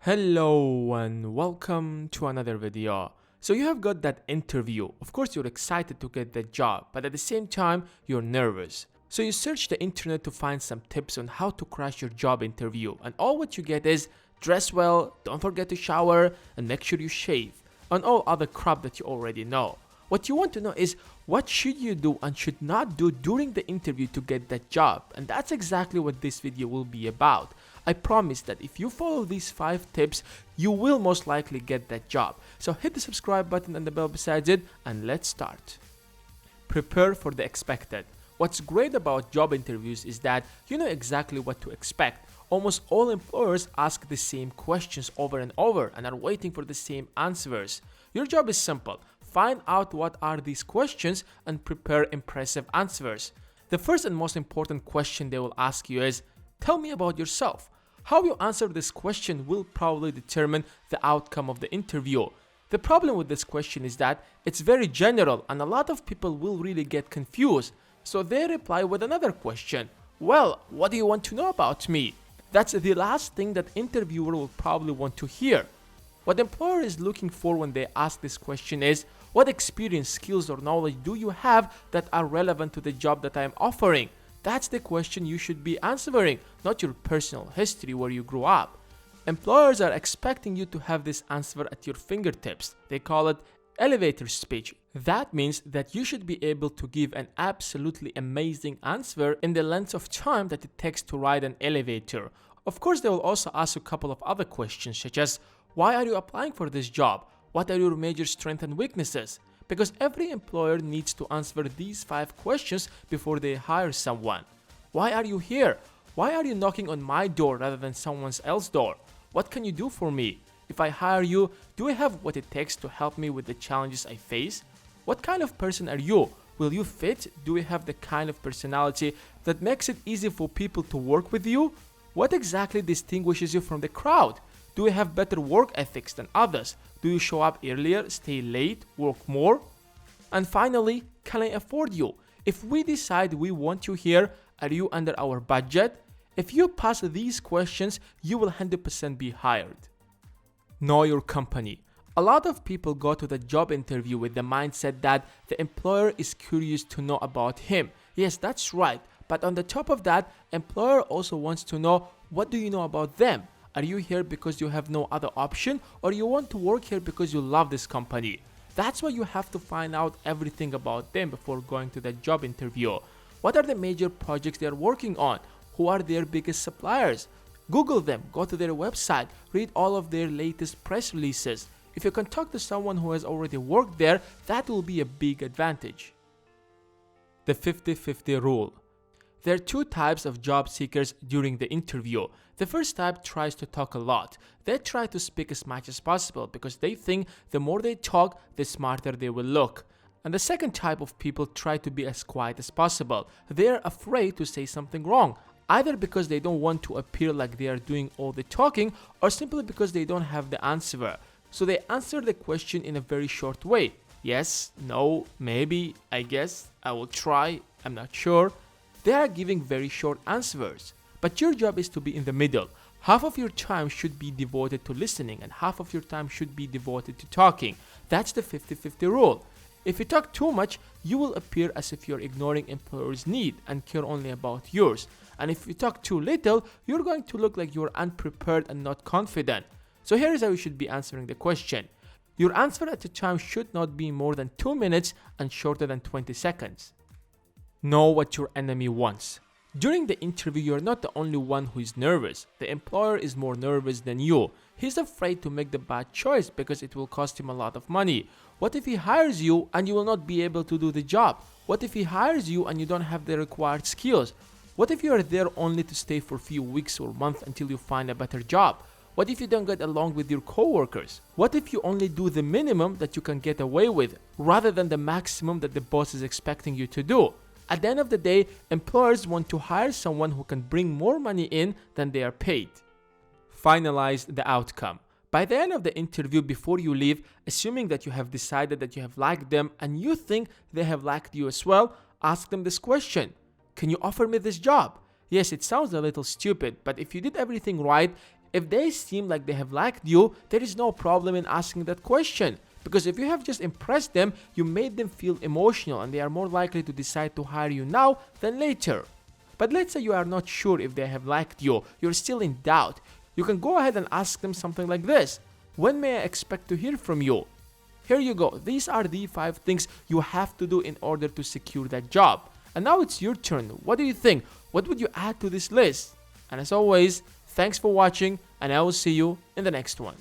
Hello and welcome to another video. So you have got that interview. Of course you're excited to get that job, but at the same time you're nervous. So you search the internet to find some tips on how to crash your job interview, and all what you get is dress well, don't forget to shower, and make sure you shave, and all other crap that you already know. What you want to know is what should you do and should not do during the interview to get that job, and that's exactly what this video will be about. I promise that if you follow these 5 tips, you will most likely get that job. So hit the subscribe button and the bell beside it, and let's start. Prepare for the expected. What's great about job interviews is that you know exactly what to expect. Almost all employers ask the same questions over and over and are waiting for the same answers. Your job is simple. Find out what are these questions and prepare impressive answers. The first and most important question they will ask you is, tell me about yourself. How you answer this question will probably determine the outcome of the interview. The problem with this question is that it's very general and a lot of people will really get confused. So they reply with another question. Well, what do you want to know about me? That's the last thing that interviewer will probably want to hear. What the employer is looking for when they ask this question is, what experience, skills or knowledge do you have that are relevant to the job that I am offering? That's the question you should be answering, not your personal history where you grew up. Employers are expecting you to have this answer at your fingertips. They call it elevator speech. That means that you should be able to give an absolutely amazing answer in the length of time that it takes to ride an elevator. Of course, they will also ask you a couple of other questions such as, why are you applying for this job? What are your major strengths and weaknesses? Because every employer needs to answer these 5 questions before they hire someone. Why are you here? Why are you knocking on my door rather than someone else's door? What can you do for me? If I hire you, do you have what it takes to help me with the challenges I face? What kind of person are you? Will you fit? Do you have the kind of personality that makes it easy for people to work with you? What exactly distinguishes you from the crowd? Do you have better work ethics than others? Do you show up earlier, stay late, work more? And finally, can I afford you? If we decide we want you here, are you under our budget? If you pass these questions, you will 100% be hired. Know your company. A lot of people go to the job interview with the mindset that the employer is curious to know about him. Yes, that's right. But on the top of that, employer also wants to know, what do you know about them? Are you here because you have no other option, or you want to work here because you love this company? That's why you have to find out everything about them before going to the job interview. What are the major projects they are working on? Who are their biggest suppliers? Google them, go to their website, read all of their latest press releases. If you can talk to someone who has already worked there, that will be a big advantage. The 50-50 rule. There are 2 types of job seekers during the interview. The first type tries to talk a lot. They try to speak as much as possible because they think the more they talk, the smarter they will look. And the second type of people try to be as quiet as possible. They are afraid to say something wrong, either because they don't want to appear like they are doing all the talking or simply because they don't have the answer. So they answer the question in a very short way. Yes, no, maybe, I guess, I will try, I'm not sure. They are giving very short answers. But your job is to be in the middle. Half of your time should be devoted to listening and half of your time should be devoted to talking. That's the 50-50 rule. If you talk too much, you will appear as if you're ignoring employers' need and care only about yours. And if you talk too little, you're going to look like you're unprepared and not confident. So here is how you should be answering the question. Your answer at the time should not be more than 2 minutes and shorter than 20 seconds. Know what your enemy wants. During the interview, you're not the only one who is nervous. The employer is more nervous than you. He's afraid to make the bad choice because it will cost him a lot of money. What if he hires you and you will not be able to do the job? What if he hires you and you don't have the required skills? What if you are there only to stay for a few weeks or months until you find a better job? What if you don't get along with your coworkers? What if you only do the minimum that you can get away with rather than the maximum that the boss is expecting you to do? At the end of the day, employers want to hire someone who can bring more money in than they are paid. Finalize the outcome. By the end of the interview, before you leave, assuming that you have decided that you have liked them and you think they have liked you as well, ask them this question. Can you offer me this job? Yes, it sounds a little stupid, but if you did everything right, If they seem like they have liked you, there is no problem in asking that question. Because if you have just impressed them, you made them feel emotional and they are more likely to decide to hire you now than later. But let's say you are not sure if they have liked you, you're still in doubt. You can go ahead and ask them something like this: when may I expect to hear from you? Here you go. These are the 5 things you have to do in order to secure that job. And now it's your turn. What do you think? What would you add to this list? And as always, thanks for watching, and I will see you in the next one.